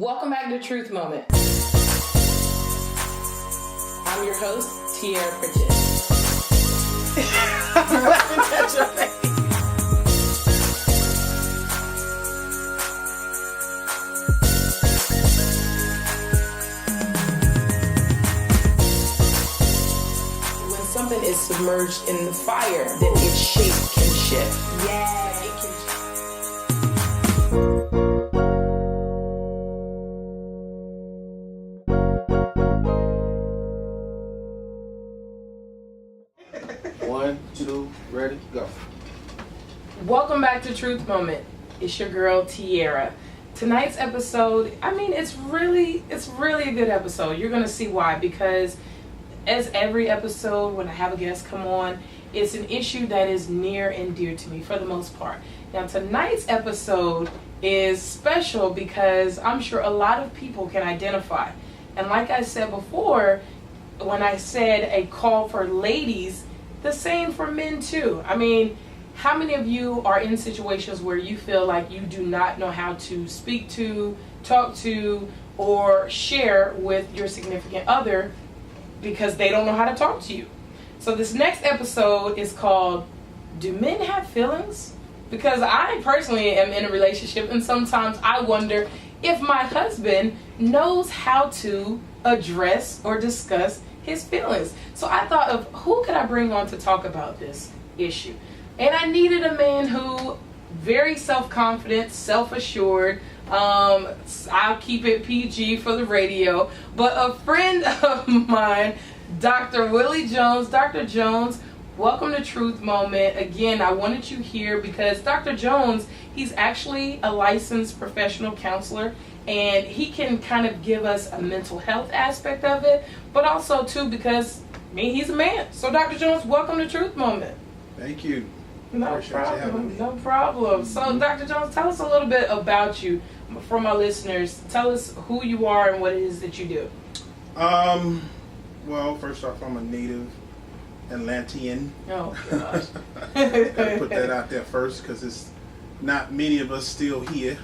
Welcome back to Truth Moment. I'm your host, Tiara Pritchett. I'm laughing at your face. When something is submerged in the fire, then its shape can shift. Yeah, it can shift. One, two, ready, go. Welcome back to Truth Moment. It's your girl Tiara. Tonight's episode, it's really a good episode. You're gonna see why, because as every episode when I have a guest come on, it's an issue that is near and dear to me for the most part. Now tonight's episode is special because I'm sure a lot of people can identify. And like I said before, when I said a call for ladies, the same for men too. How many of you are in situations where you feel like you do not know how to speak to, talk to, or share with your significant other because they don't know how to talk to you? So this next episode is called, Do Men Have Feelings? Because I personally am in a relationship and sometimes I wonder if my husband knows how to address or discuss his feelings. So I thought of who could I bring on to talk about this issue? And I needed a man who very self-confident, self-assured. I'll keep it PG for the radio, but a friend of mine, Dr. Willie Jones. Dr. Jones, welcome to Truth Moment. Again, I wanted you here because Dr. Jones, he's actually a licensed professional counselor, and he can kind of give us a mental health aspect of it, but also too because he's a man. So Dr. Jones, welcome to Truth Moment. Thank you. No problem. So Dr. Jones, tell us a little bit about you for my listeners. Tell us who you are and what it is that you do. Well, first off, I'm a native Atlantean. Oh gosh. Gotta put that out there first because it's not many of us still here.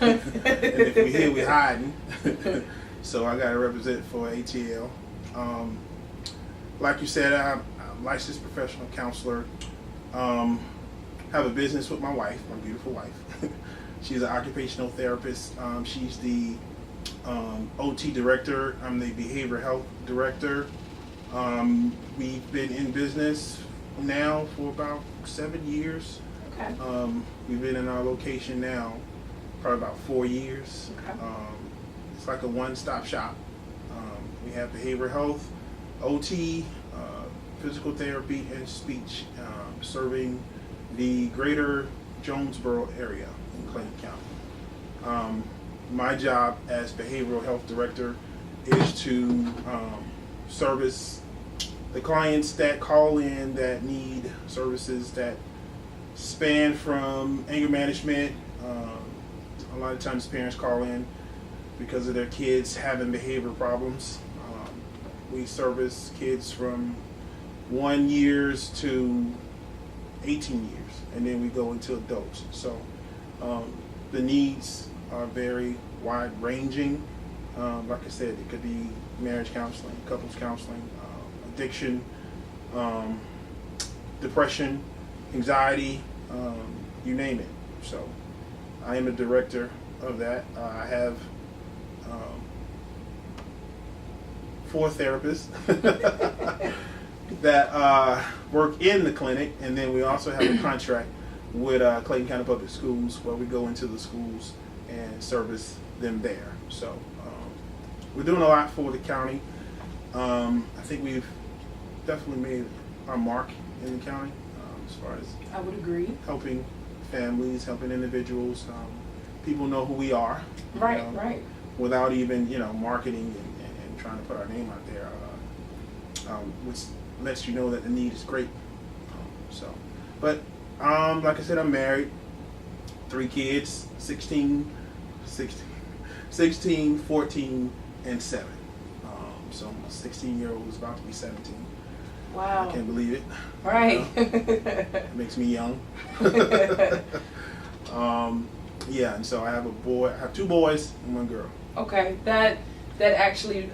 And if we're here, we're hiding. So I gotta represent for ATL. Like you said, I'm a licensed professional counselor. Have a business with my wife, my beautiful wife. She's an occupational therapist. She's the OT director. I'm the behavioral health director. We've been in business now for about 7 years. Okay. We've been in our location now probably about 4 years. Okay. It's like a one-stop shop. We have behavioral health, OT, physical therapy, and speech, serving the greater Jonesboro area in Clayton County. My job as behavioral health director is to service the clients that call in that need services that span from anger management. A lot of times parents call in because of their kids having behavior problems. We service kids from 1 year to 18 years, and then we go into adults. So the needs are very wide ranging. Like I said, it could be marriage counseling, couples counseling, addiction, depression, anxiety, you name it. So I am a director of that. I have 4 therapists that work in the clinic, and then we also have a contract with Clayton County Public Schools where we go into the schools and service them there. So we're doing a lot for the county. I think we've definitely made our mark in the county as far as I would agree. helping families, helping individuals. People know who we are. Right. Without even marketing and trying to put our name out there, which lets you know that the need is great. But like I said, I'm married, 3 kids, 16, 14, and 7. So my 16-year-old is about to be 17. Wow. I can't believe it. Right. It makes me young. Yeah, and so I have 2 boys and 1 girl. Okay, that actually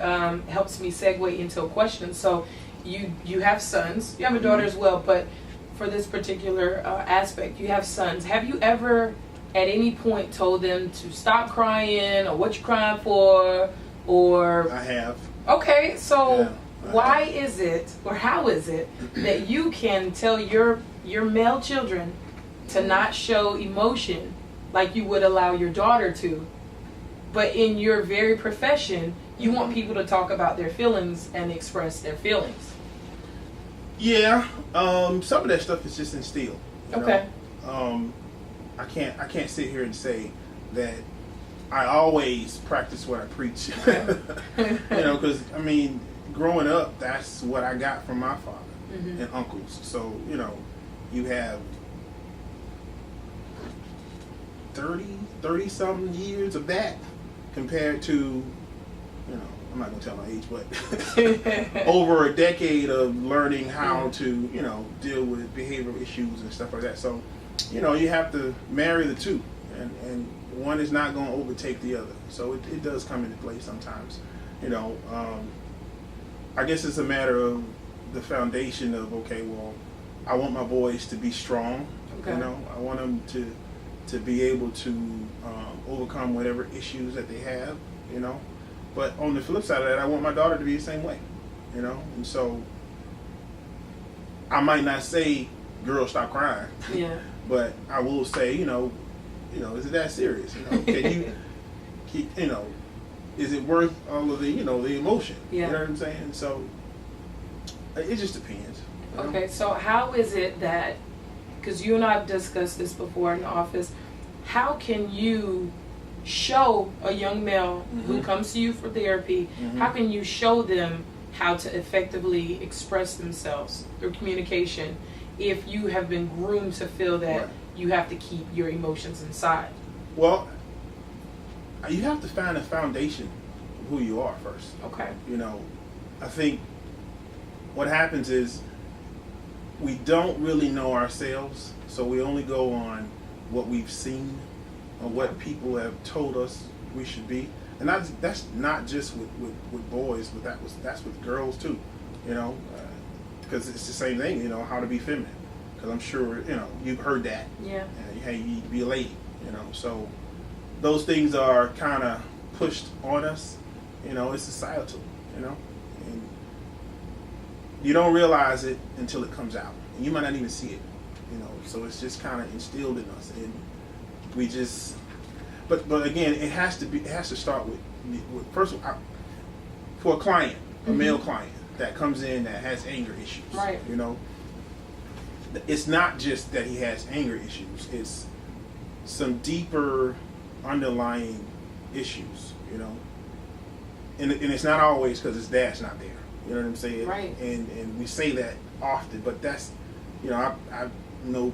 helps me segue into a question. So, you have sons, you have a daughter as well, but for this particular aspect, you have sons. Have you ever, at any point, told them to stop crying, or what you're crying for, or? I have. Okay, so Yeah, why is it, or how is it, that you can tell your male children to not show emotion like you would allow your daughter to, but in your very profession, you want people to talk about their feelings and express their feelings? Yeah, some of that stuff is just instilled. Okay. I can't sit here and say that I always practice what I preach. Because I mean, growing up, that's what I got from my father and uncles. So you have 30 something years of that compared to, I'm not gonna tell my age, but over a decade of learning how to, deal with behavioral issues and stuff like that. So, you have to marry the two, and one is not gonna overtake the other. So it does come into play sometimes. I guess it's a matter of the foundation of, okay, well, I want my boys to be strong. Okay. I want them to be able to overcome whatever issues that they have. But on the flip side of that, I want my daughter to be the same way, and so I might not say, "Girl, stop crying," but I will say, is it that serious? Can you keep, is it worth all of the, the emotion? Yeah. You know what I'm saying? So it just depends. Okay, so how is it that, because you and I have discussed this before in the office, how can you show a young male who comes to you for therapy, how can you show them how to effectively express themselves through communication if you have been groomed to feel that you have to keep your emotions inside? Well, you have to find a foundation of who you are first. Okay. I think what happens is we don't really know ourselves, so we only go on what we've seen or what people have told us we should be. And that's not just with boys, but that's with girls too, because it's the same thing, how to be feminine. Because I'm sure, you've heard that. Yeah. Hey, you need to be a lady, So those things are kind of pushed on us, it's societal, and you don't realize it until it comes out. And you might not even see it, So it's just kind of instilled in us. And we just, but again, it has to start with first of all, for a client, a male client that comes in that has anger issues, right? It's not just that he has anger issues; it's some deeper underlying issues, And it's not always because his dad's not there. You know what I'm saying? Right. And we say that often, but that's, I know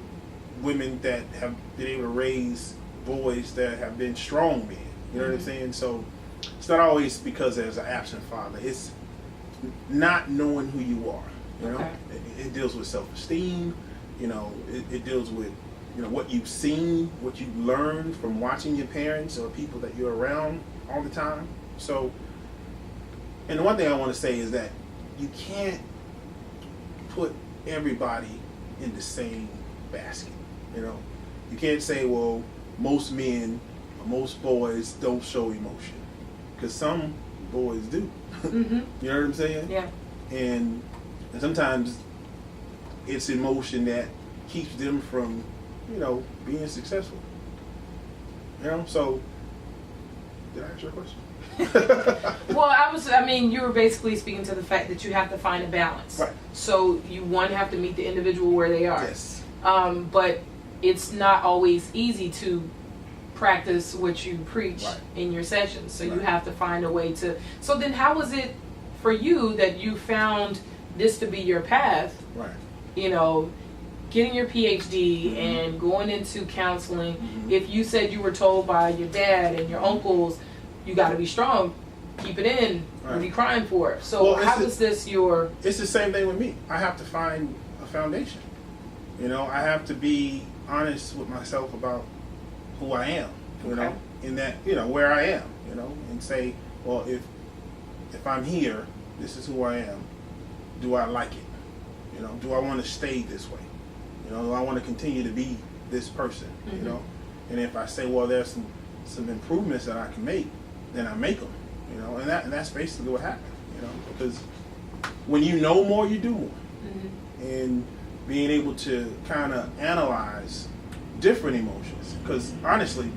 women that have been able to raise boys that have been strong men. You know what I'm saying? So it's not always because there's an absent father. It's not knowing who you are. Okay. It deals with self-esteem. It deals with what you've seen, what you've learned from watching your parents or people that you're around all the time. So, and the one thing I want to say is that you can't put everybody in the same basket. You can't say, well, most men or most boys don't show emotion, because some boys do. You know what I'm saying? Yeah. And sometimes it's emotion that keeps them from, being successful. So did I answer your question? Well, you were basically speaking to the fact that you have to find a balance. Right. So you have to meet the individual where they are. Yes. But it's not always easy to practice what you preach in your sessions. So you have to find a way to. So then, how was it for you that you found this to be your path? Right. Getting your PhD and going into counseling. If you said you were told by your dad and your uncles, you got to be strong, keep it in, or be crying for it. So how is this your? It's the same thing with me. I have to find a foundation. I have to be honest with myself about who I am. In that, where I am. you know, and say, well, if I'm here, this is who I am. Do I like it? You know, do I want to stay this way? You know, do I want to continue to be this person? You know, and if I say, well, there's some improvements that I can make, then I make them. You know, and that's basically what happened. You know, because when you know more, you do more, and being able to kind of analyze different emotions. Because honestly,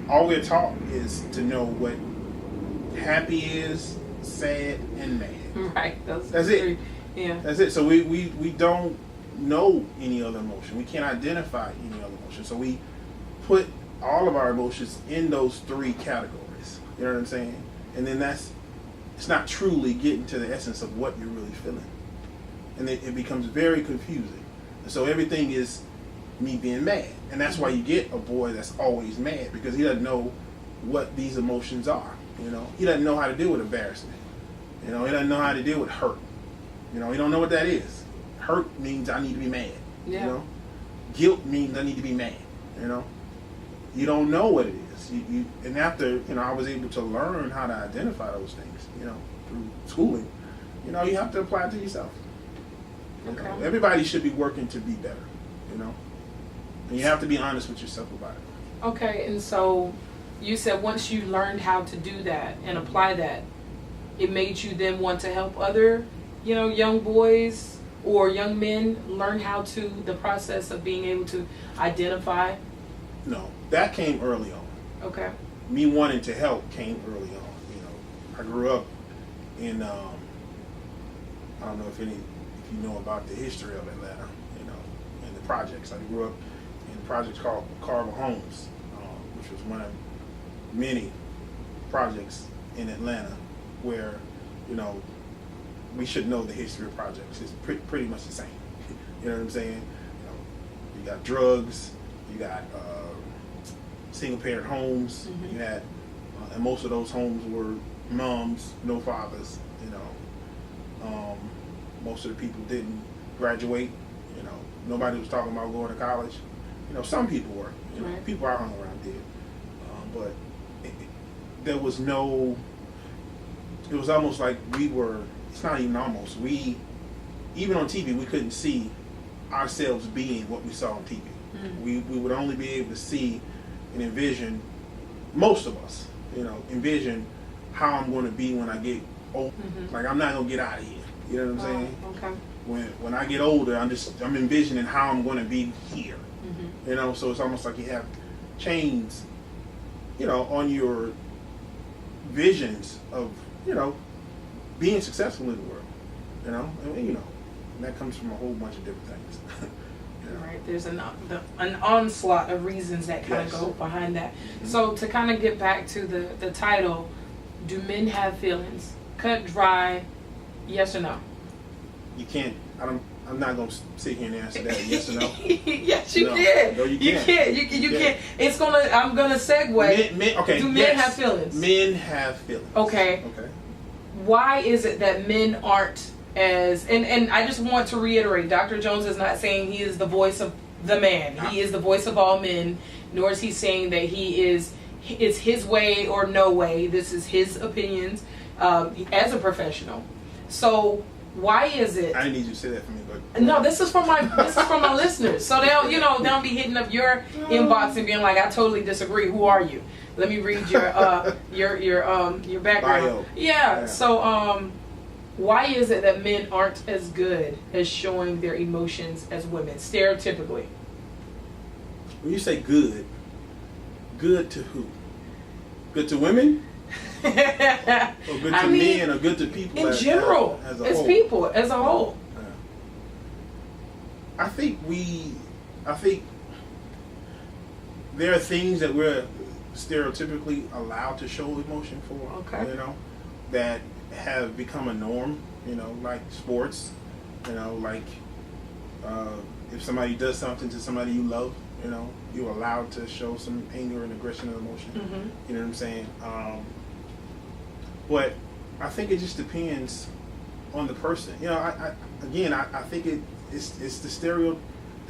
all we're taught is to know what happy is, sad, and mad. Right. That's it. Yeah. That's it. So we don't know any other emotion. We can't identify any other emotion. So we put all of our emotions in those three categories. You know what I'm saying? And then it's not truly getting to the essence of what you're really feeling. And it becomes very confusing. And so everything is me being mad. And that's why you get a boy that's always mad, because he doesn't know what these emotions are. You know, he doesn't know how to deal with embarrassment. You know, he doesn't know how to deal with hurt. You know, he don't know what that is. Hurt means I need to be mad. Yeah. You know, guilt means I need to be mad. You know, you don't know what it is. And after, you know, I was able to learn how to identify those things, you know, through schooling. You know, you have to apply it to yourself. You know, everybody should be working to be better. You know, and you have to be honest with yourself about it. Okay, and so you said once you learned how to do that and apply that, it made you then want to help other, you know, young boys or young men learn how to, the process of being able to identify? No, that came early on. Okay. Me wanting to help came early on. You know, I grew up in, I don't know if you know about the history of Atlanta, you know, and the projects. I grew up in projects called Carver Homes, which was one of many projects in Atlanta where, you know, we should know the history of projects. It's pretty much the same. You know what I'm saying? You know, you got drugs, you got single parent homes, you had, and most of those homes were moms, no fathers. You know, most of the people didn't graduate. You know, nobody was talking about going to college. You know, some people were. You know, people I hung around did, but there was no. It was almost like we were. It's not even almost. Even on TV, we couldn't see ourselves being what we saw on TV. We would only be able to see and envision, most of us, you know, envision how I'm going to be when I get old. Like, I'm not going to get out of here. You know what I'm saying? Okay. When I get older, I'm envisioning how I'm going to be here. You know, so it's almost like you have chains, you know, on your visions of, you know, being successful in the world. You know, and, you know, and that comes from a whole bunch of different things. You know? Right, there's an onslaught of reasons that kind of go behind that. So to kind of get back to the title, do men have feelings? Cut, dry, yes or no? You can't. I'm not going to sit here and answer that yes or no. Yes, you can. No, you can't. You can't. It's gonna. I'm gonna segue. Okay. Do men have feelings? Men have feelings. Okay. Okay. Why is it that men aren't as? And I just want to reiterate, Dr. Jones is not saying he is the voice of the man. No. He is the voice of all men. Nor is he saying that it's his way or no way. This is his opinions as a professional. So. Why is it? I didn't need you to say that for me, but no, this is from my listeners. So they'll be hitting up your inbox and being like, I totally disagree. Who are you? Let me read your background. Bio. Yeah. So why is it that men aren't as good as showing their emotions as women, stereotypically? When you say good to who? Good to women? Or good to men, or good to people in general, as a as whole? People as a whole. Yeah. I think there are things that we're stereotypically allowed to show emotion for. Okay. You know, that have become a norm. You know, like sports. You know, like if somebody does something to somebody you love, you know, you're allowed to show some anger and aggression and emotion. You know what I'm saying? But I think it just depends on the person. You know, I think it's the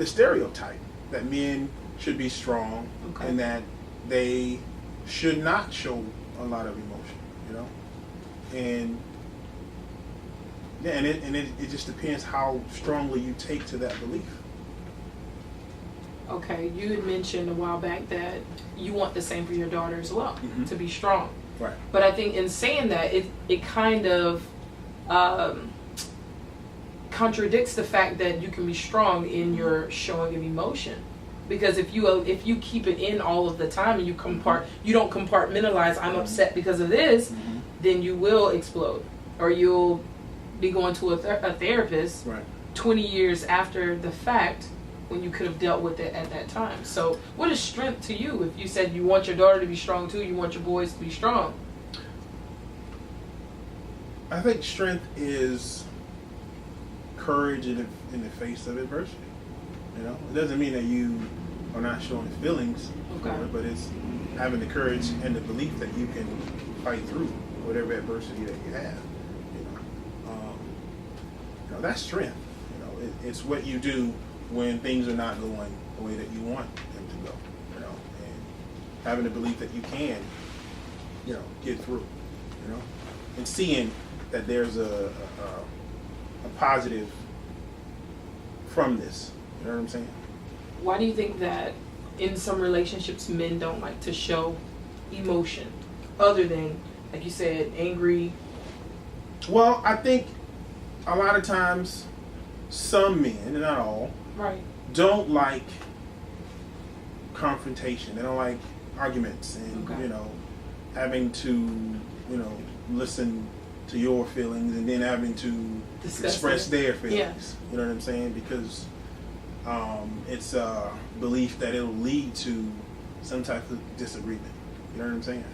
stereotype that men should be strong and that they should not show a lot of emotion, you know, and yeah, and it just depends how strongly you take to that belief. Okay, you had mentioned a while back that you want the same for your daughter as well, to be strong. Right. But I think in saying that, it kind of contradicts the fact that you can be strong in your showing of emotion. Because if you keep it in all of the time and you don't compartmentalize, I'm upset because of this, then you will explode, or you'll be going to a therapist 20 years after the fact when you could have dealt with it at that time. So what is strength to you? If you said you want your daughter to be strong too, you want your boys to be strong. I think strength is courage in the face of adversity. You know, it doesn't mean that you are not showing feelings, but it's having the courage and the belief that you can fight through whatever adversity that you have. You know, that's strength. You know, it's what you do when things are not going the way that you want them to go. You know, and having the belief that you can, you know, get through. You know, and seeing that there's a positive from this. You know what I'm saying? Why do you think that in some relationships men don't like to show emotion other than, like you said, angry? Well, I think a lot of times some men, and not all, don't like confrontation. They don't like arguments and, you know, having to, you know, listen to your feelings and then having to express their feelings. Yeah. You know what I'm saying? Because it's a belief that it'll lead to some type of disagreement. You know what I'm saying?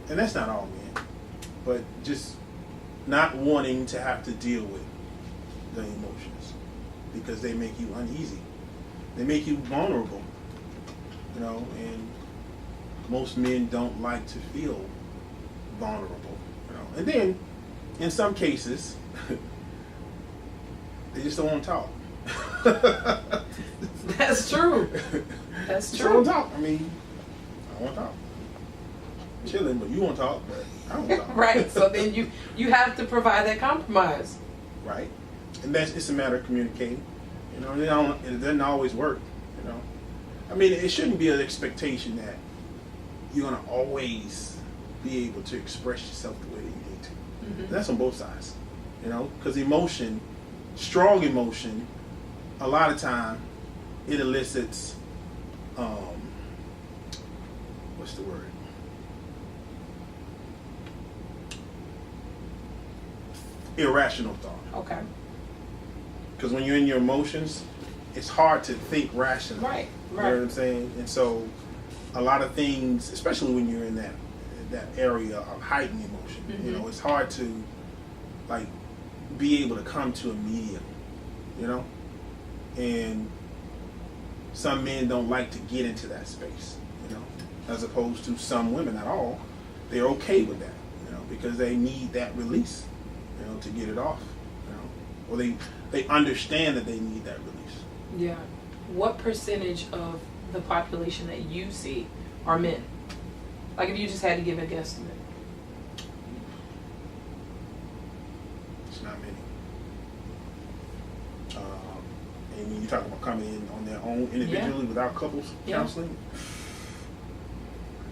And that's not all men, but just not wanting to have to deal with the emotions because they make you uneasy. They make you vulnerable. You know, and most men don't like to feel vulnerable. You know, and then in some cases they just don't want to talk. That's true. That's true. Just don't talk. I mean, I want to talk. Chilling, but you want to talk, but I don't want to talk. Right. So then you have to provide that compromise. Right. And it's a matter of communicating. You know, it doesn't always work. You know, I mean, it shouldn't be an expectation that you're gonna always be able to express yourself the way that you need to. Mm-hmm. That's on both sides. You know, because emotion, strong emotion, a lot of time it elicits what's the word? Irrational thought. Okay. Because when you're in your emotions, it's hard to think rationally. Right. You know what I'm saying? And so a lot of things, especially when you're in that area of heightened emotion, you know, it's hard to like be able to come to a medium, you know? And some men don't like to get into that space, you know, as opposed to some women, not all, they're okay with that, you know, because they need that release, you know, to get it off, you know, or they understand that they need that release. Yeah. What percentage of the population that you see are men? Like if you just had to give a guesstimate. It's not many. And when you talk about coming in on their own individually without couples counseling,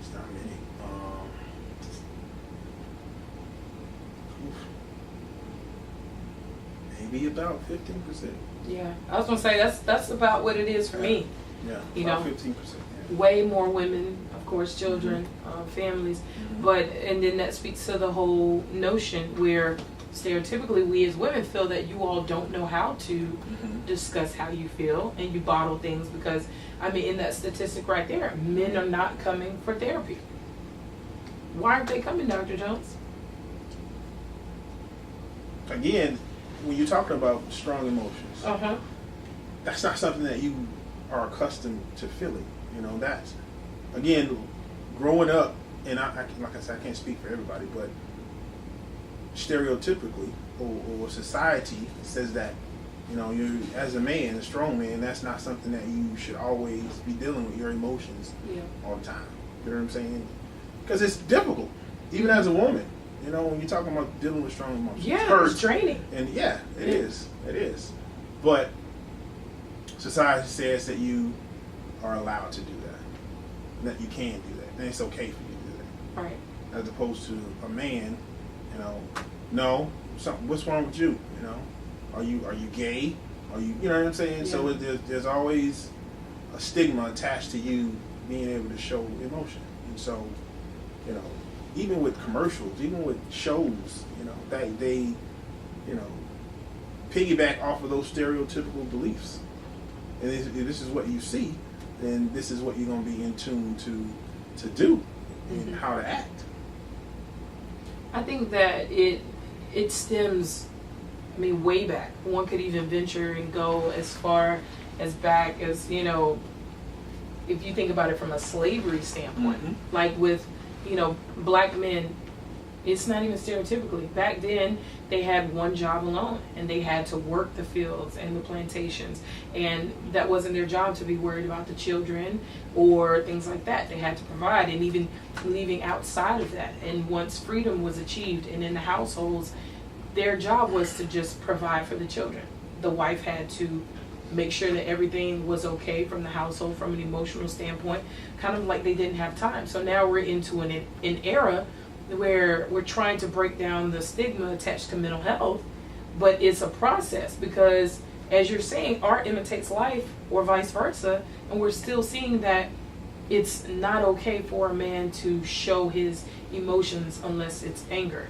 it's not many. Maybe about 15%. Yeah, I was gonna say that's about what it is for me. Yeah, you about know, 15%. Yeah. Way more women, of course, children, families, but and then that speaks to the whole notion where stereotypically we as women feel that you all don't know how to discuss how you feel and you bottle things because I mean in that statistic right there, men are not coming for therapy. Why aren't they coming, Dr. Jones? Again, when you're talking about strong emotions, that's not something that you are accustomed to feeling. You know, that's, again, growing up, and I like I said, I can't speak for everybody, but stereotypically, or society says that, you know, you as a man, a strong man, that's not something that you should always be dealing with your emotions all the time. You know what I'm saying? Because it's difficult, even as a woman. You know, when you're talking about dealing with strong emotions, Yeah, it's draining. And yeah, it is. It is. But society says that you are allowed to do that you can do that, and it's okay for you to do that. Right. As opposed to a man, no, what's wrong with you? You know, are you gay? Are you know what I'm saying? Yeah. So there's always a stigma attached to you being able to show emotion, and so even with commercials, even with shows, they piggyback off of those stereotypical beliefs. And if this is what you see, then this is what you're going to be in tune to do and how to act. I think that it stems, way back. One could even venture and go as far as back as, if you think about it from a slavery standpoint, like with, black men, it's not even stereotypically. Back then, they had one job alone, and they had to work the fields and the plantations, and that wasn't their job to be worried about the children or things like that. They had to provide, and even leaving outside of that. And once freedom was achieved, and in the households, their job was to just provide for the children. The wife had to make sure that everything was okay from the household from an emotional standpoint, kind of like they didn't have time. So now we're into an era where we're trying to break down the stigma attached to mental health, but it's a process because, as you're saying, art imitates life or vice versa, and we're still seeing that it's not okay for a man to show his emotions unless it's anger.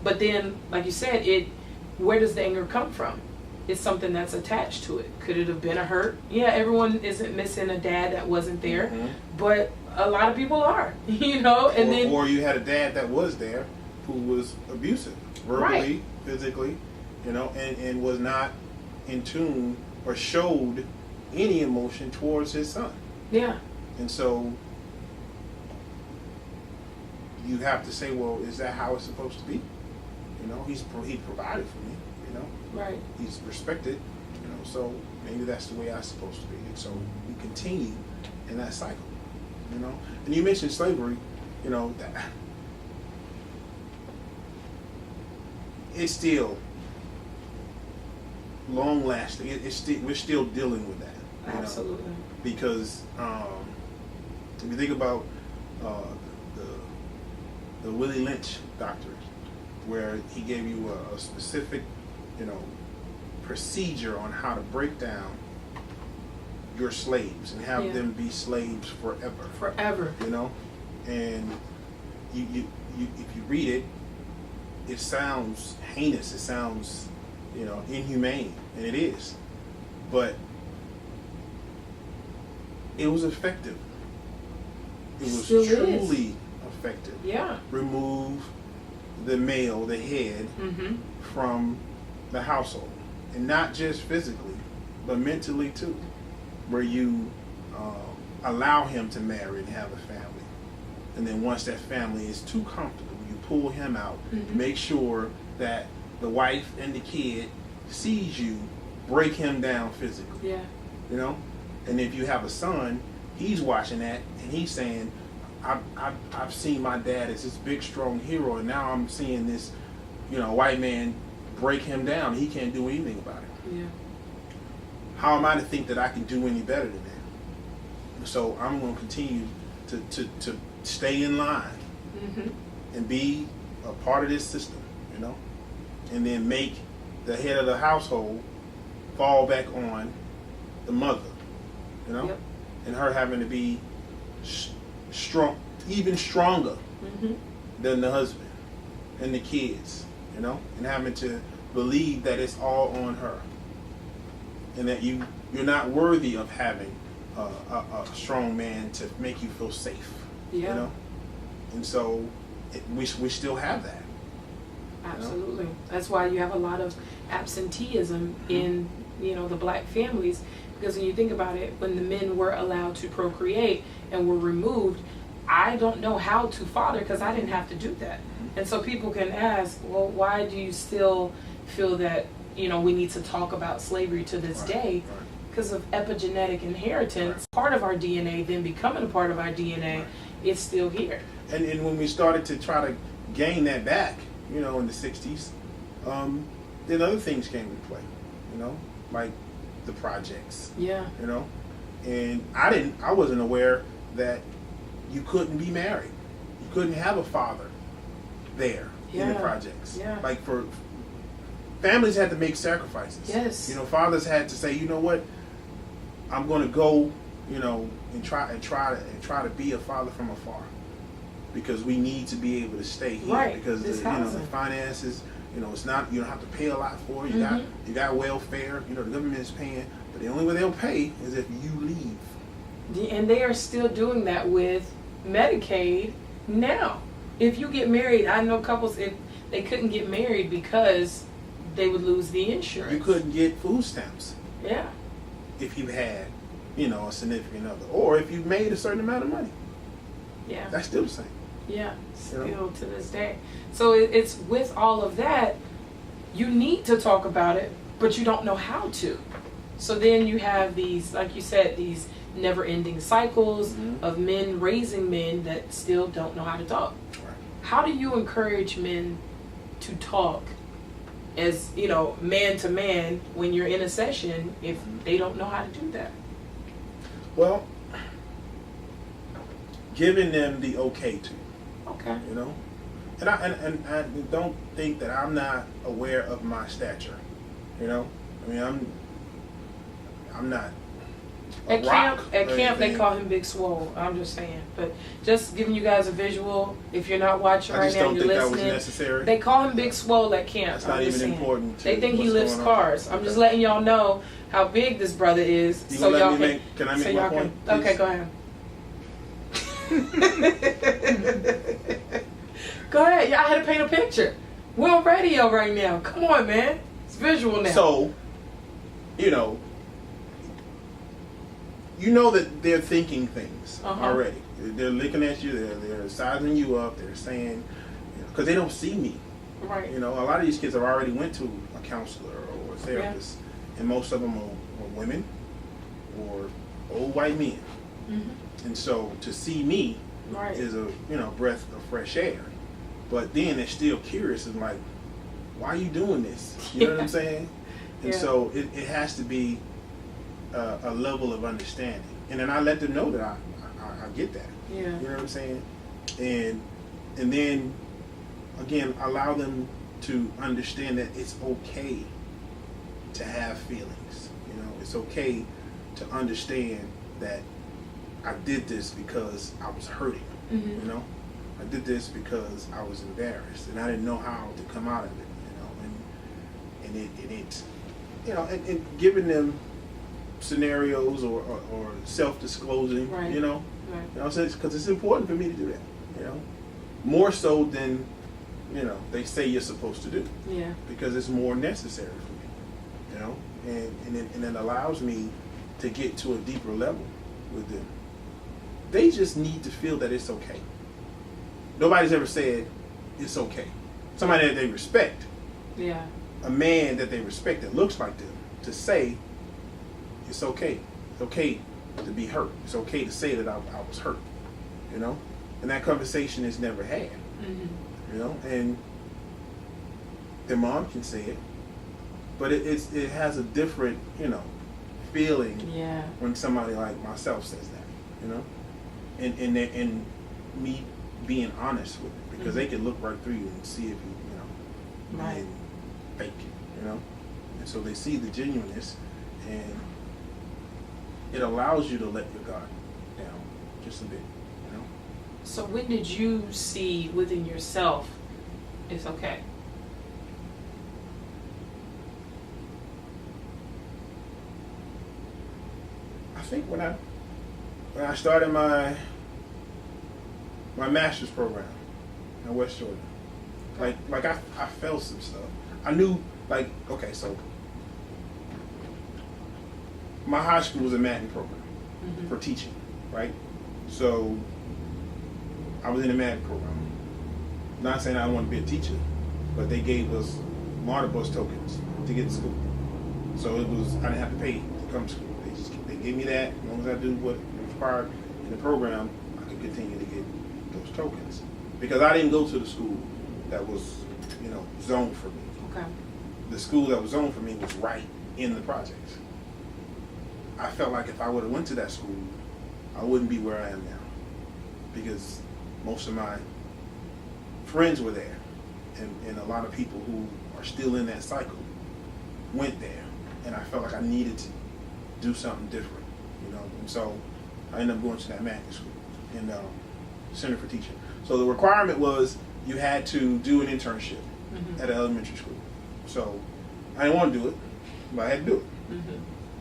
But then, like you said, where does the anger come from? It's something that's attached to it. Could it have been a hurt? Yeah, everyone isn't missing a dad that wasn't there, but a lot of people are, or you had a dad that was there who was abusive, verbally, physically, and was not in tune or showed any emotion towards his son. Yeah. And so you have to say, well, is that how it's supposed to be? He provided for me, Right. He's respected, so maybe that's the way I'm supposed to be. And so we continue in that cycle, And you mentioned slavery, that it's still long lasting. We're still dealing with that. Absolutely. Because if you think about the Willie Lynch doctrine, where he gave you a specific, procedure on how to break down your slaves and have them be slaves forever. Forever. And you if you read it, it sounds heinous. It sounds, inhumane, and it is. But it was effective. It was Still truly effective. Yeah. Remove the male, the head, from the household, and not just physically, but mentally too, where you allow him to marry and have a family, and then once that family is too comfortable, you pull him out. Make sure that the wife and the kid sees you break him down physically. Yeah. And if you have a son, he's watching that and he's saying, I've seen my dad as this big strong hero, and now I'm seeing this white man break him down. He can't do anything about it. Yeah. How am I to think that I can do any better than that? So I'm going to continue to stay in line and be a part of this system, and then make the head of the household fall back on the mother, and her having to be strong, even stronger than the husband and the kids, and having to believe that it's all on her, and that you're not worthy of having a strong man to make you feel safe. And so we still have that. Absolutely. That's why you have a lot of absenteeism in the black families, because when you think about it, when the men were allowed to procreate and were removed, I don't know how to father because I didn't have to do that. And so people can ask, well, why do you still feel that we need to talk about slavery to this day? Because of epigenetic inheritance, part of our DNA then becoming a part of our DNA, it's still here. And when we started to try to gain that back, in the 60s, then other things came into play, like the projects. Yeah. And I wasn't aware that you couldn't be married. You couldn't have a father there in the projects. Yeah. Like for families had to make sacrifices. Yes. Fathers had to say, you know what, I'm going to go, and try to be a father from afar, because we need to be able to stay here. Right. Because the finances, it's not, you don't have to pay a lot for it. You got welfare. The government is paying, but the only way they'll pay is if you leave. And they are still doing that with Medicaid now. If you get married, I know couples, if they couldn't get married because they would lose the insurance. You couldn't get food stamps. Yeah. If you had, a significant other, or if you made a certain amount of money. Yeah. That's still the same. Yeah, still to this day. So it's with all of that, you need to talk about it, but you don't know how to. So then you have these, like you said, these never-ending cycles of men raising men that still don't know how to talk. Right. How do you encourage men to talk as, man to man when you're in a session if they don't know how to do that? Well, giving them the okay to. Okay. And I don't think that I'm not aware of my stature. I'm not. At camp they call him Big Swole. I'm just saying, but just giving you guys a visual. If you're not watching right now, you're listening. I just don't think that was necessary. They call him Big Swole at camp. That's not even important. They think he lifts cars. I'm just letting y'all know how big this brother is. Can I make my point? Okay, go ahead. Go ahead. Yeah, I had to paint a picture. We're on radio right now. Come on, man. It's visual now. So, that they're thinking things already. They're looking at you. They're sizing you up. They're saying, because they don't see me. Right. A lot of these kids have already went to a counselor or a therapist, and most of them are women or old white men. And so to see me is a breath of fresh air. But then they're still curious and like, why are you doing this? You know what I'm saying? And so it has to be a level of understanding. And then I let them know that I get that. Yeah. You know what I'm saying? And then again, allow them to understand that it's okay to have feelings. It's okay to understand that I did this because I was hurting. I did this because I was embarrassed and I didn't know how to come out of it. And giving them scenarios or self-disclosing. Right. Because it's important for me to do that. More so than they say you're supposed to do. Yeah. Because it's more necessary for me. And it allows me to get to a deeper level with them. They just need to feel that it's okay. Nobody's ever said it's okay. Somebody that they respect. Yeah. A man that they respect that looks like them to say it's okay. It's okay to be hurt. It's okay to say that I was hurt. And that conversation is never had. And their mom can say it, but it has a different feeling when somebody like myself says that. And me being honest with it, because they can look right through you and see if you being fake, and so they see the genuineness, and it allows you to let your guard down just a bit, So when did you see within yourself it's okay? I think when I started my master's program in West Georgia, like I felt some stuff. I knew, so my high school was a Madden program for teaching, right? So I was in the Madden program. Not saying I want to be a teacher, but they gave us martyr bus tokens to get to school. So I didn't have to pay to come to school. They gave me that. As long as I do what was required in the program, I could continue to get those tokens. Because I didn't go to the school that was, zoned for me. Okay. The school that was zoned for me was right in the projects. I felt like if I would have went to that school, I wouldn't be where I am now. Because most of my friends were there. And a lot of people who are still in that cycle went there. And I felt like I needed to do something different, And so I ended up going to that magnet school in Center for Teaching. So the requirement was you had to do an internship at an elementary school. So I didn't want to do it, but I had to do it.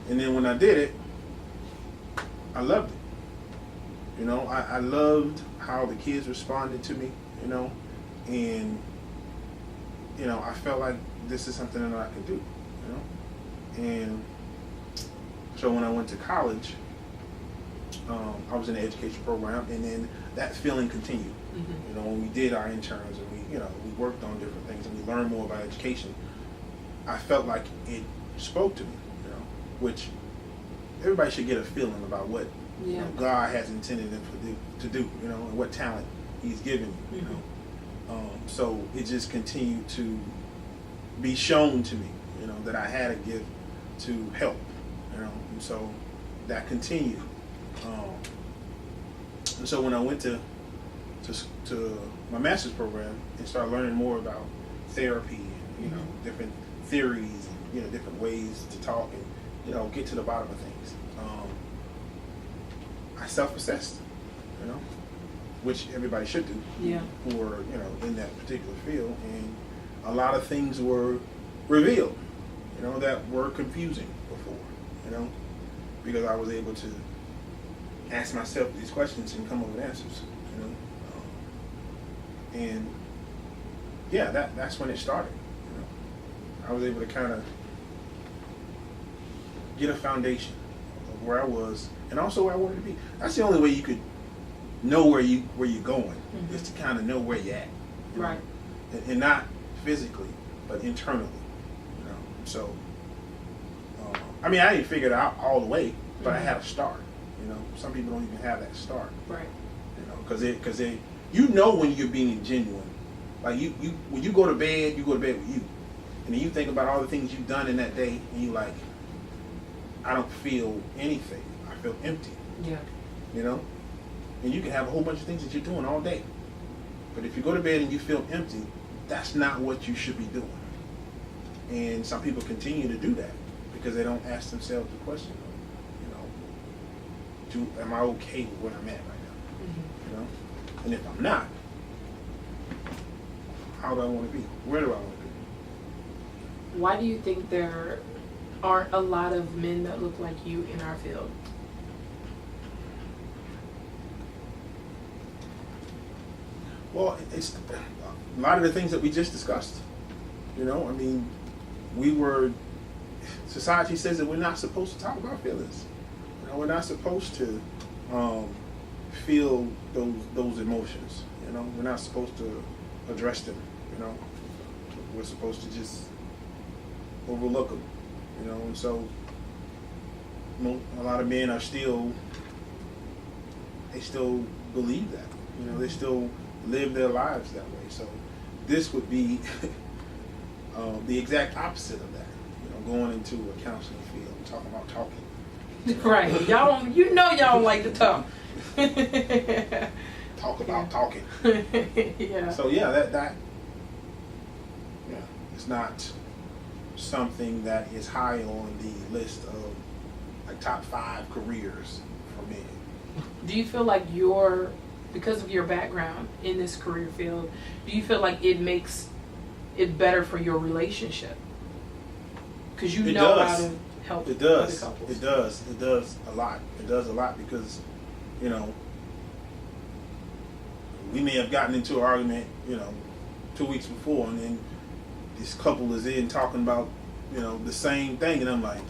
And then when I did it, I loved it. I loved how the kids responded to me, and I felt like this is something that I could do, And so when I went to college, I was in the education program, and then that feeling continued. When we did our interns and we worked on different things and we learned more about education, I felt like it spoke to me, which everybody should get a feeling about what God has intended them to do, and what talent He's given you, So it just continued to be shown to me, that I had a gift to help, and so that continued. And so when I went to my master's program and started learning more about therapy and different theories and different ways to talk and get to the bottom of things, I self-assessed, which everybody should do who are in that particular field, and a lot of things were revealed, that were confusing before, because I was able to ask myself these questions and come up with answers, and that's when it started. I was able to kind of get a foundation of where I was and also where I wanted to be. That's the only way you could know where you're going, is to kind of know where you're at, right? And not physically, but internally, So, I didn't figure it out all the way, but I had a start. Some people don't even have that start, right? Because when you're being genuine. Like when you go to bed with you, and then you think about all the things you've done in that day, and you like, I don't feel anything. I feel empty. Yeah. And you can have a whole bunch of things that you're doing all day, but if you go to bed and you feel empty, that's not what you should be doing. And some people continue to do that because they don't ask themselves the question, am I okay with where I'm at right now? And if I'm not, how do I want to be? Where do I want to be? Why do you think there aren't a lot of men that look like you in our field? Well, it's a lot of the things that we just discussed. Society says that we're not supposed to talk about feelings. We're not supposed to feel those emotions. We're not supposed to address them. We're supposed to just overlook them. And so a lot of men are still believe that. They still live their lives that way. So this would be the exact opposite of that. Going into a counseling field and talking about talking. Right. Y'all don't like to talk. Talk about talking. Yeah. So that it's not something that is high on the list of like top 5 careers for men. Do you feel like because of your background in this career field, do you feel like it makes it better for your relationship? Because how to help other couples. It does a lot. It does a lot because, we may have gotten into an argument, 2 weeks before, and then this couple is in talking about, the same thing, and I'm like,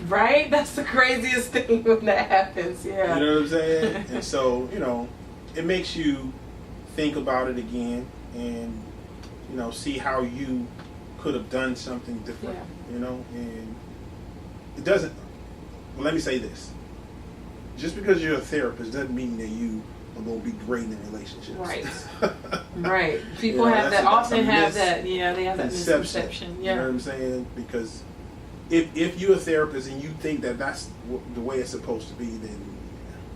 right? That's the craziest thing when that happens. Yeah. You know what I'm saying? And so, it makes you think about it again and, see how you could have done something different, and it doesn't, well, let me say this. Just because you're a therapist doesn't mean that you are going to be great in relationships. Right. Right. People You know, have that, often have that, they have that conception. misconception. Yeah. You know what I'm saying? Because if you're a therapist and you think that that's the way it's supposed to be, then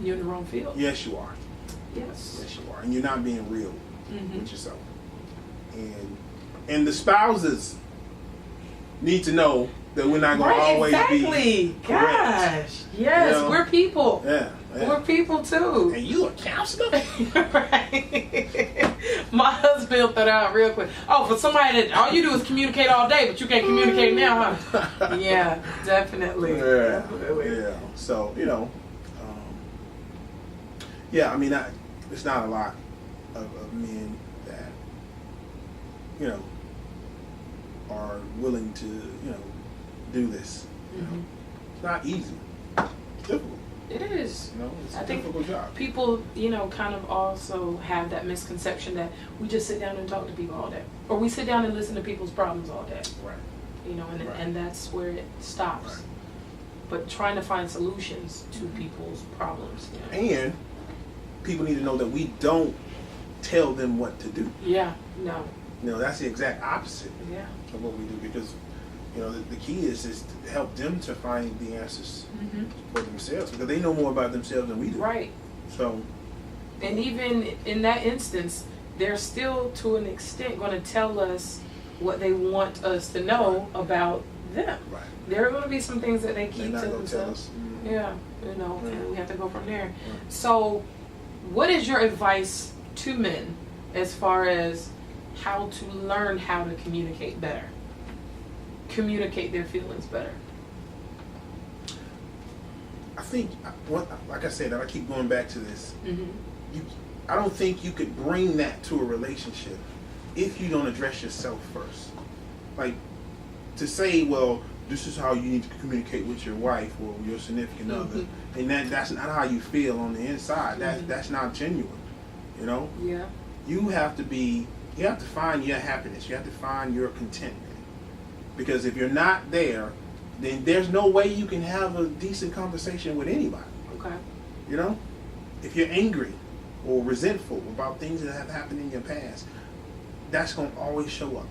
you're in the wrong field. yes, you are. Yes. Yes, you are. And you're not being real Mm-hmm. with yourself. And the spouses need to know that we're not going to always be correct. Gosh. Yes, You know? we're people. Yeah. We're people too. And you a counselor? Right. My husband will throw that out real quick. Oh, for somebody that all you do is communicate all day, but you can't communicate now, huh? Yeah, definitely. Yeah. Definitely. Yeah. So, I mean, it's not a lot of men that, are willing to, do this. Mm-hmm. It's not easy. It's difficult. It is. It's I a think difficult job. People, kind of also have that misconception that we just sit down and talk to people all day, or we sit down and listen to people's problems all day. Right. And Right. and that's where it stops. Right. But trying to find solutions to people's problems. And people need to know that we don't tell them what to do. Yeah. No. That's the exact opposite Yeah. of what we do, because the key is to help them to find the answers Mm-hmm. for themselves, because they know more about themselves than we do. Right. So, And even in that instance, they're still, to an extent, going to tell us what they want us to know about them. right. There are going to be some things that they They're keep not to gonna tell themselves. us. Mhm. Yeah, and we have to go from there. Right. So, what is your advice to men as far as how to learn how to communicate better? Communicate their feelings better. I think, like I said, I keep going back to this. Mm-hmm. I don't think you could bring that to a relationship if you don't address yourself first. Like, to say, well, this is how you need to communicate with your wife or your significant other, and that's not how you feel on the inside. That's not genuine. Yeah. You have to find your happiness. You have to find your contentment. Because if you're not there, then there's no way you can have a decent conversation with anybody. Okay. If you're angry or resentful about things that have happened in your past, that's going to always show up.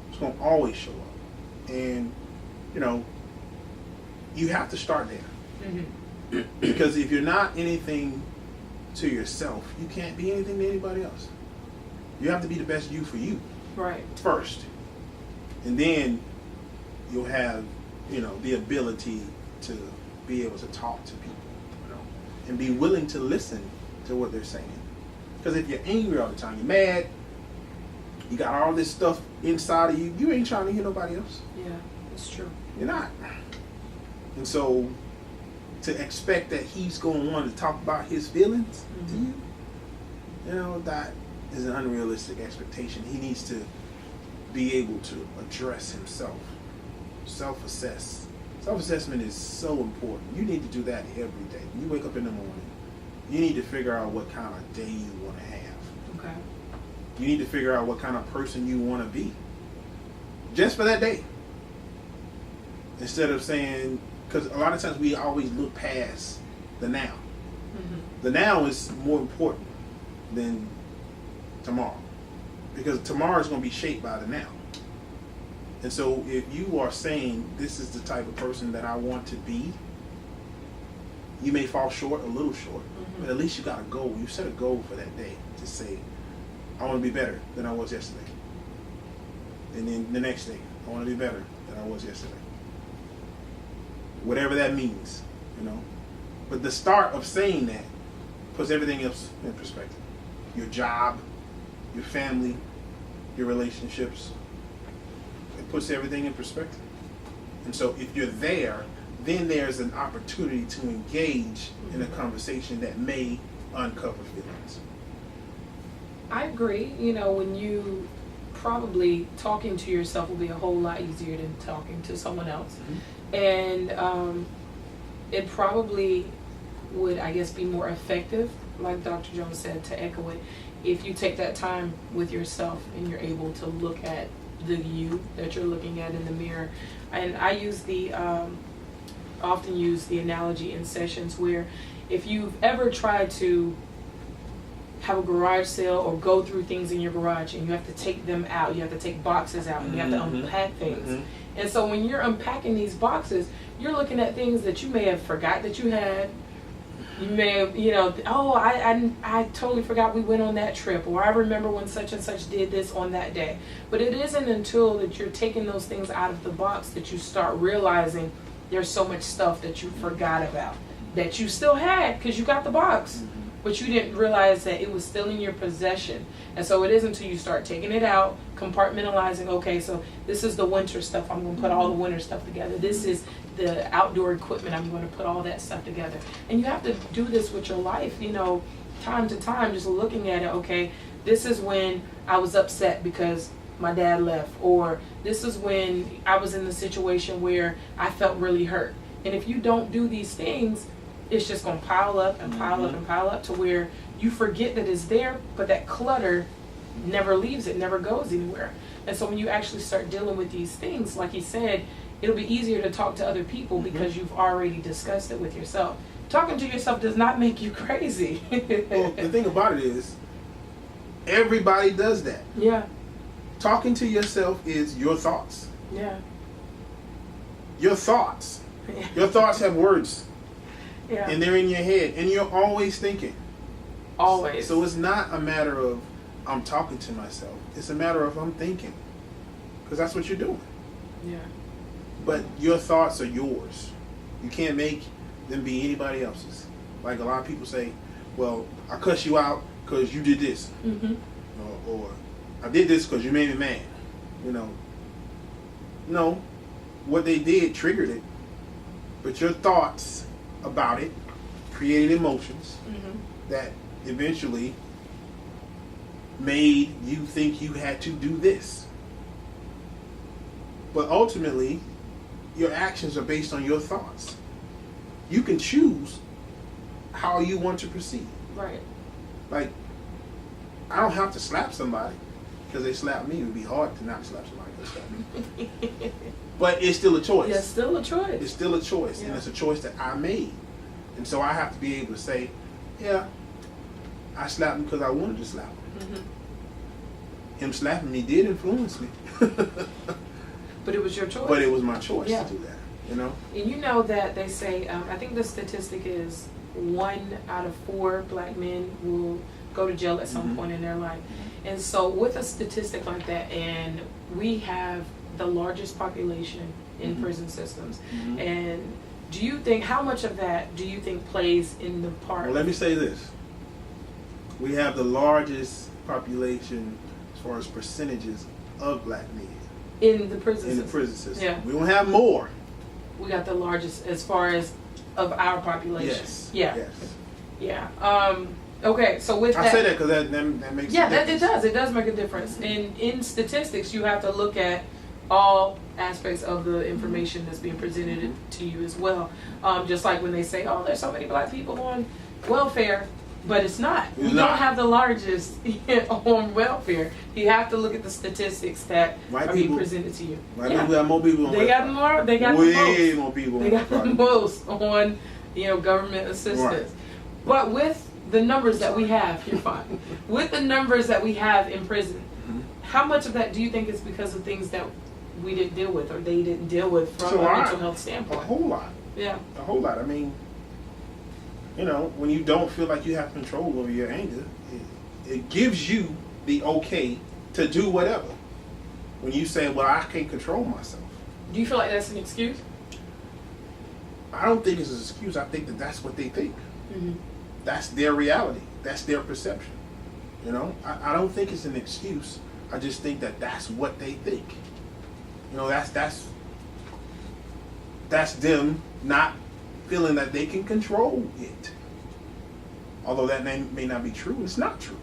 It's going to always show up. And, you have to start there. Mm-hmm. Because if you're not anything to yourself, you can't be anything to anybody else. You have to be the best you for you. Right. First. And then you'll have, the ability to be able to talk to people, and be willing to listen to what they're saying. Because if you're angry all the time, you're mad, you got all this stuff inside of you, you ain't trying to hear nobody else. Yeah, it's true. You're not. And so to expect that he's going to want to talk about his feelings to you, that is an unrealistic expectation. He needs to be able to address himself, self-assess. Self-assessment is so important. You need to do that every day. When you wake up in the morning, you need to figure out what kind of day you want to have. Okay. You need to figure out what kind of person you want to be, just for that day. Instead of saying, because a lot of times we always look past the now. Mm-hmm. The now is more important than tomorrow, because tomorrow is going to be shaped by the now. And so if you are saying, this is the type of person that I want to be, you may fall short, a little short, but at least you got a goal. You set a goal for that day to say, I want to be better than I was yesterday. And then the next day, I want to be better than I was yesterday. Whatever that means, But the start of saying that puts everything else in perspective. Your job, your family, your relationships. It puts everything in perspective. And so if you're there, then there's an opportunity to engage in a conversation that may uncover feelings. I agree. When you probably talking to yourself will be a whole lot easier than talking to someone else. And it probably would, I guess, be more effective, like Dr. Jones said, to echo it, if you take that time with yourself and you're able to look at the you that you're looking at in the mirror. And I often use the analogy in sessions where if you've ever tried to have a garage sale or go through things in your garage, and you have to take them out. You have to take boxes out, and you have to unpack things. And so when you're unpacking these boxes, you're looking at things that you may have forgot that you had. You may have, oh, I totally forgot we went on that trip, or I remember when such and such did this on that day. But it isn't until that you're taking those things out of the box that you start realizing there's so much stuff that you forgot about, that you still had because you got the box, but you didn't realize that it was still in your possession. And so it isn't until you start taking it out, compartmentalizing, okay, so this is the winter stuff, I'm going to put all the winter stuff together. This is the outdoor equipment, I'm going to put all that stuff together. And you have to do this with your life, time to time, just looking at it, okay, this is when I was upset because my dad left, or this is when I was in the situation where I felt really hurt. And if you don't do these things, it's just going to pile up and pile up and pile up to where you forget that it's there, but that clutter never leaves, it never goes anywhere. And so when you actually start dealing with these things, like he said, it'll be easier to talk to other people because you've already discussed it with yourself. Talking to yourself does not make you crazy. Well, the thing about it is, everybody does that. Yeah. Talking to yourself is your thoughts. Yeah. Your thoughts. Your thoughts have words. Yeah. And they're in your head, and you're always thinking. Always. So it's not a matter of I'm talking to myself. It's a matter of I'm thinking, because that's what you're doing. Yeah. But your thoughts are yours. You can't make them be anybody else's. Like a lot of people say, well, I cuss you out because you did this. Or I did this because you made me mad. No, what they did triggered it. But your thoughts about it created emotions that eventually made you think you had to do this. But ultimately, your actions are based on your thoughts. You can choose how you want to proceed. Right. Like, I don't have to slap somebody because they slap me. It would be hard to not slap somebody that slap me. But it's still a choice. Yeah, it's still a choice. It's still a choice, Yeah. and it's a choice that I made. And so I have to be able to say, yeah, I slapped him because I wanted to slap him. Him slapping me did influence me. But it was your choice. But it was my choice Yeah. to do that, And you know that they say, I think the statistic is 1 out of 4 black men will go to jail at some point in their life. And so with a statistic like that, and we have the largest population in prison systems, and do you think, how much of that do you think plays in the part? Well, let me say this. We have the largest population as far as percentages of black men in the prison in system. the prison system. Yeah. We don't have more. We got the largest as far as of our population. Yes. Yeah. Yes. Yeah. Okay, so with that, I say that because that makes yeah, a that difference. it does make a difference. And in statistics, you have to look at all aspects of the information that's being presented to you as well. Just like when they say, "Oh, there's so many black people on welfare," but it's not. It's We not. don't have the largest on welfare. You have to look at the statistics that White are people- being presented to you. White people got more people on They got welfare. more. They got way the most. more people They on got the welfare. most on, government assistance. Right. But with the numbers that we have, you're fine. With the numbers that we have in prison, how much of that do you think is because of things that we didn't deal with, or they didn't deal with from a mental health A standpoint? whole lot. Yeah. A whole lot. I mean, when you don't feel like you have control over your anger, it gives you the okay to do whatever. When you say, well, I can't control myself. Do you feel like that's an excuse? I don't think it's an excuse. I think that that's what they think. That's their reality. That's their perception. I don't think it's an excuse. I just think that that's what they think. That's them not feeling that they can control it. Although that may not be true, it's not true.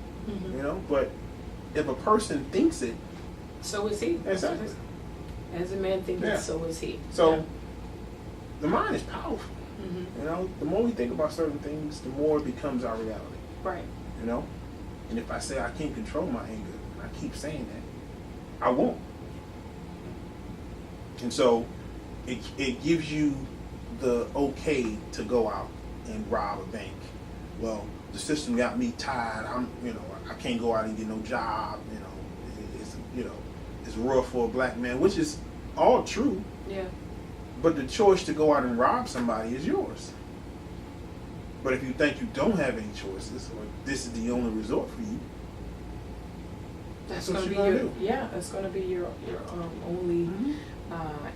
But if a person thinks it, So is he. Exactly. As a man thinks, Yeah. so is he. so the mind is powerful. Yeah. The more we think about certain things, the more it becomes our reality. Right. And if I say I can't control my anger, and I keep saying that, I won't. And so it gives you the okay to go out and rob a bank. Well, the system got me tired. I can't go out and get no job. It's rough for a black man, which is all true. Yeah. But the choice to go out and rob somebody is yours. But if you think you don't have any choices, or this is the only resort for you, that's what going to be you're your gonna do. Yeah. That's going to be your only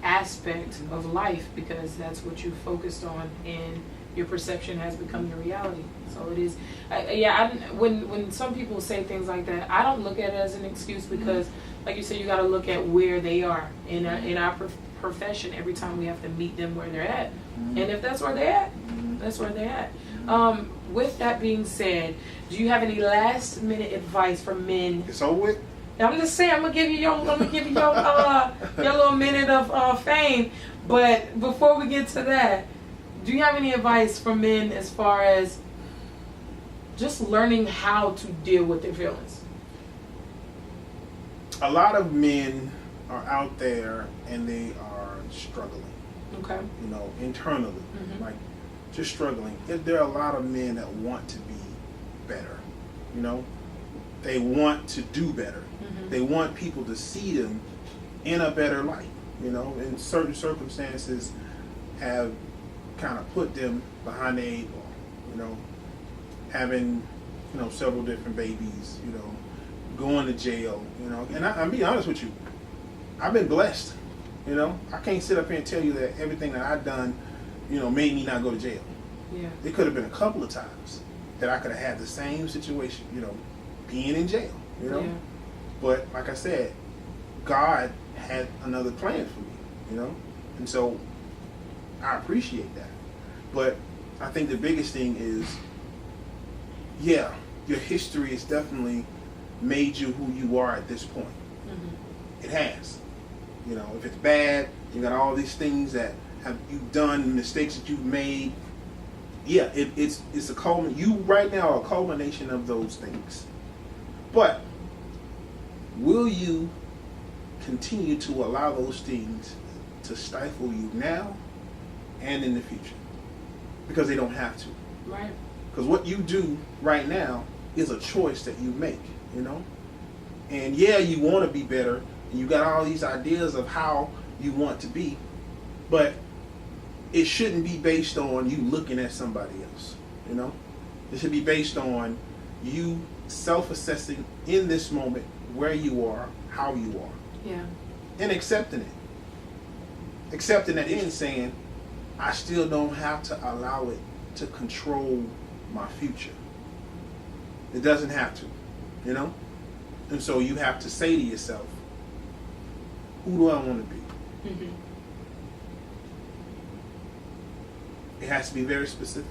aspect of life, because that's what you focused on, and your perception has become your reality. So it is. When some people say things like that, I don't look at it as an excuse, because, like you said, you got to look at where they are in our profession. Every time we have to meet them where they're at, and if that's where they're at, that's where they're at. With that being said, do you have any last minute advice for men? It's over with. I'm just saying, I'm gonna give you your little minute of fame. But before we get to that, do you have any advice for men as far as just learning how to deal with their feelings? A lot of men are out there and they are struggling. Okay. Internally, like just struggling. There are a lot of men that want to be better. They want to do better. They want people to see them in a better light. And certain circumstances have kind of put them behind the eight ball. Having several different babies. Going to jail. And I'll be honest with you, I've been blessed. I can't sit up here and tell you that everything that I've done, made me not go to jail. Yeah. It could have been a couple of times that I could have had the same situation, being in jail, Yeah. But like I said, God had another plan for me, and so I appreciate that. But I think the biggest thing is, your history has definitely made you who you are at this point. It has. If it's bad, you got all these things that you've done, mistakes that you've made. Yeah, it's a culmination. You right now are a culmination of those things. But will you continue to allow those things to stifle you now and in the future? Because they don't have to. Right. Because what you do right now is a choice that you make, And you want to be better, and you got all these ideas of how you want to be, but it shouldn't be based on you looking at somebody else, It should be based on you self-assessing in this moment where you are, how you are. Yeah. And accepting it. Accepting that and saying, I still don't have to allow it to control my future. It doesn't have to, And so you have to say to yourself, who do I want to be? It has to be very specific.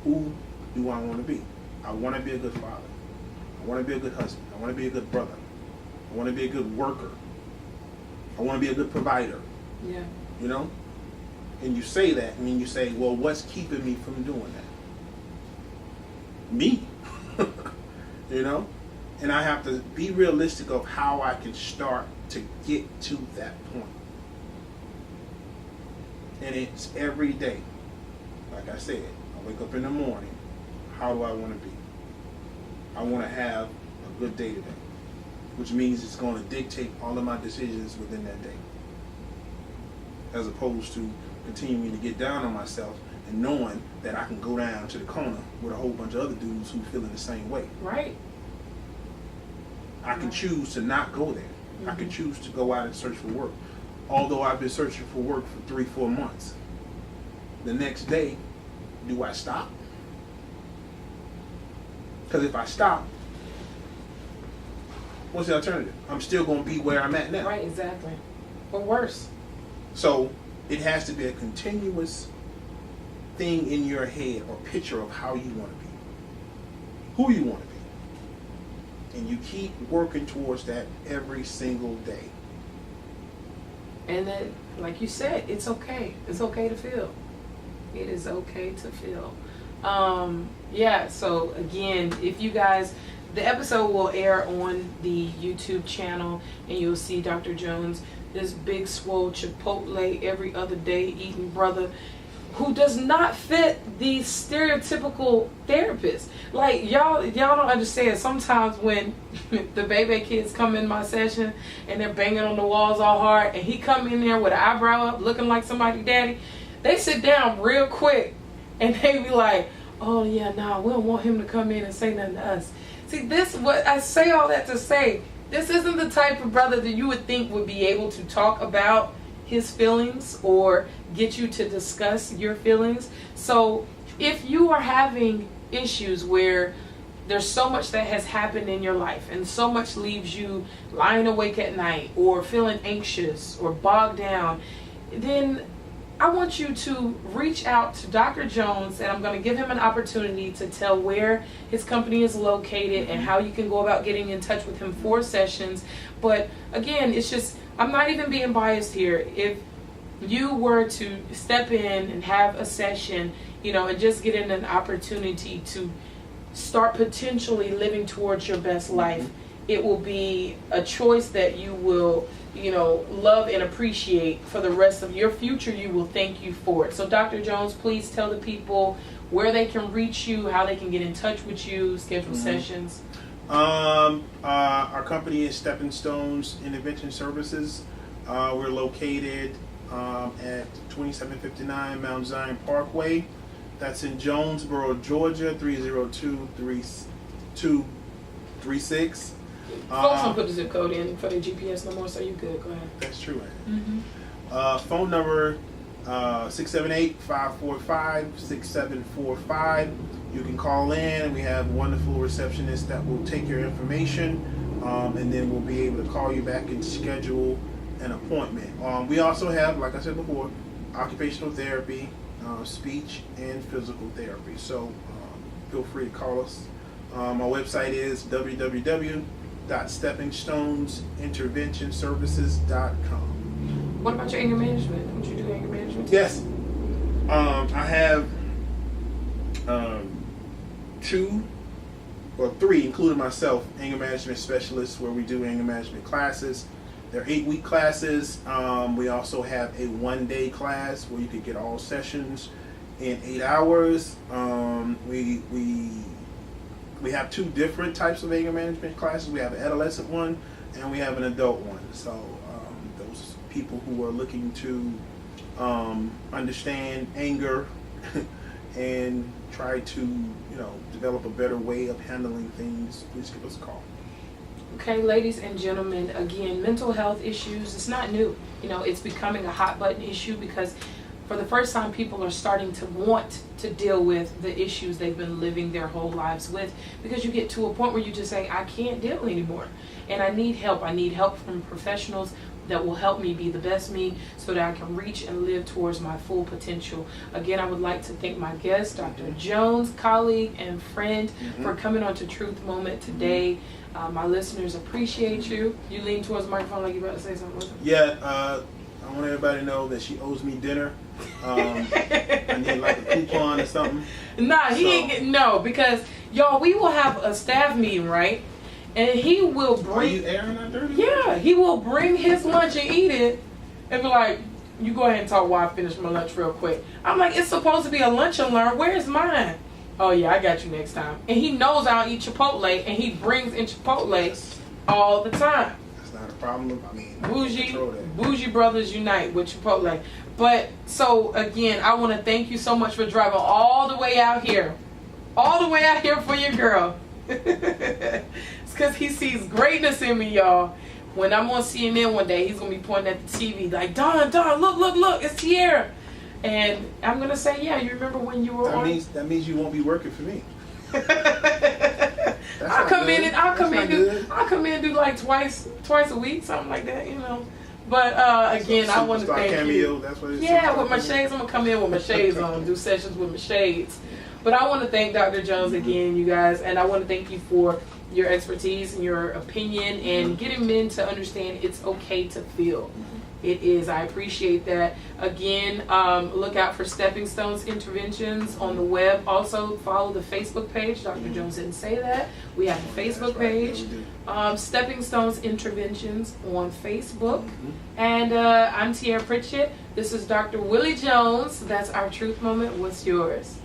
Who do I want to be? I want to be a good father. I want to be a good husband. I want to be a good brother. I want to be a good worker. I want to be a good provider. Yeah. And you say that, and then you say, well, what's keeping me from doing that? Me. And I have to be realistic of how I can start to get to that point. And it's every day. Like I said, I wake up in the morning. How do I want to be? I want to have a good day today, which means it's going to dictate all of my decisions within that day, as opposed to continuing to get down on myself and knowing that I can go down to the corner with a whole bunch of other dudes who feel in the same way. Right. I can choose to not go there. I can choose to go out and search for work. Although I've been searching for work for 3-4 months. The next day, do I stop? Because if I stop, what's the alternative? I'm still going to be where I'm at now. Right, exactly. Or worse. So it has to be a continuous thing in your head or picture of how you want to be, who you want to be. And you keep working towards that every single day. And then, like you said, it's okay. It's okay to feel. It is okay to feel. So again, if you guys, the episode will air on the YouTube channel, and you'll see Dr. Jones, this big swole Chipotle every other day eating brother. who does not fit the stereotypical therapist. Like y'all don't understand. Sometimes when the baby kids come in my session and they're banging on the walls all hard, and he come in there with an eyebrow up, looking like somebody's daddy, they sit down real quick and they be like, "Oh yeah, nah, we don't want him to come in and say nothing to us." See, this what I say all that to say. This isn't the type of brother that you would think would be able to talk about his feelings or get you to discuss your feelings. So if you are having issues where there's so much that has happened in your life and so much leaves you lying awake at night or feeling anxious or bogged down, then I want you to reach out to Dr. Jones, and I'm going to give him an opportunity to tell where his company is located and how you can go about getting in touch with him for sessions. But again, it's just, I'm not even being biased here. If you were to step in and have a session, and just get in an opportunity to start potentially living towards your best life, it will be a choice that you will love and appreciate for the rest of your future. You will thank you for it. So Dr. Jones, please tell the people where they can reach you, how they can get in touch with you, schedule sessions. Our company is Stepping Stones Intervention Services. We're located at 2759 Mount Zion Parkway. That's in Jonesboro, Georgia, 30236. Folks don't put the zip code in for their GPS no more, so you good. Go ahead. That's true. Phone number 678-545-6745. You can call in, and we have wonderful receptionists that will take your information, and then we'll be able to call you back and schedule an appointment. We also have, like I said before, occupational therapy, speech, and physical therapy. So feel free to call us. Our website is www.steppingstonesinterventionservices.com. What about your anger management? Don't you do anger management? Yes. I have 2 or 3, including myself, anger management specialists, where we do anger management classes. They're 8-week classes. We also have a 1-day class where you could get all sessions in 8 hours. We have 2 different types of anger management classes. We have an adolescent one and we have an adult one. So those people who are looking to understand anger and try to develop a better way of handling things, please give us a call. Okay, ladies and gentlemen, again, mental health issues, it's not new. It's becoming a hot button issue because for the first time, people are starting to want to deal with the issues they've been living their whole lives with, because you get to a point where you just say, I can't deal anymore and I need help. I need help from professionals that will help me be the best me so that I can reach and live towards my full potential. Again, I would like to thank my guest, Dr. Jones, colleague and friend, for coming on to Truth Moment today. My listeners appreciate you. You lean towards the microphone like you're about to say something. Yeah, I want everybody to know that she owes me dinner. I need like a coupon or something. Nah, he ain't getting because y'all, we will have a staff meeting, right? And he will bring. Are you airing that dirty? Yeah, he will bring his lunch and eat it, and be like, "You go ahead and talk while I finish my lunch real quick." I'm like, "It's supposed to be a lunch and learn. Where's mine?" "Oh yeah, I got you next time." And he knows I'll eat Chipotle, and he brings in Chipotle all the time. That's not a problem. I mean, bougie brothers unite with Chipotle. But so again, I want to thank you so much for driving all the way out here for your girl. It's because he sees greatness in me, y'all. When I'm on CNN one day, he's gonna be pointing at the TV like, Don, look, it's Tierra. And I'm gonna say, yeah, you remember when you were that on? That means you won't be working for me. I'll come in and do like twice a week, something like that, But again, I want to thank cameo, you. That's what it's with my shades. I'm gonna come in with my shades on, do sessions with my shades. But I want to thank Dr. Jones again, you guys, and I want to thank you for your expertise and your opinion and getting men to understand it's okay to feel. it is. I appreciate that. Again, look out for Stepping Stones Interventions on the web. Also, follow the Facebook page. Dr. Jones didn't say that. We have a Facebook page. Stepping Stones Interventions on Facebook. And I'm Tiara Pritchett. This is Dr. Willie Jones. That's our Truth Moment. What's yours?